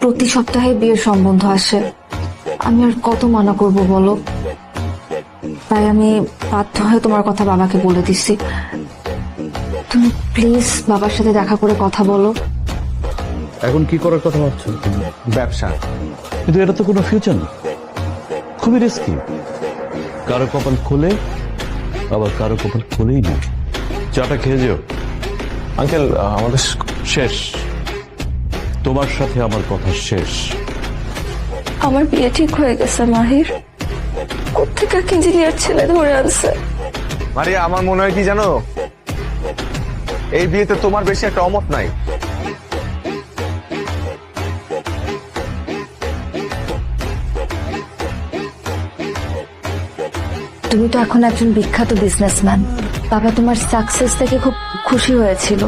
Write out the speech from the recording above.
প্রতি সপ্তাহে বিয়ের সম্বন্ধ আসে, আমি আর কত মানা করব বলো। তাই আমি বাধ্য হয়ে তোমার কথা বাবাকে বলে দিচ্ছি। তুমি প্লিজ বাবার সাথে দেখা করে কথা বলো। এখন কি করার কথা ভাবছো? ব্যবসা। কিন্তু এটা তো কোনো ফিউচার না, খুবই রিস্কি। কারো কপাল খোলে, আবার কারো কপাল খোলেই না। চাটা খেয়ে যেও। আঙ্কেল আমাদের শেষ, তোমার সাথে আমার কথা শেষ। আমার বিয়ে ঠিক হয়ে গেছে মাহির। কোত্থেকে এক ইঞ্জিনিয়ার ছেলে ধরে আনছে। মারিয়া, আমার মনে হয় কি জানো, এই বিয়েতে তোমার বেশি একটা অমত নাই। তুমি তো এখন একজন বিখ্যাত বিজনেসম্যান। বাবা তোমার সাকসেস দেখে খুব খুশি হয়েছিল।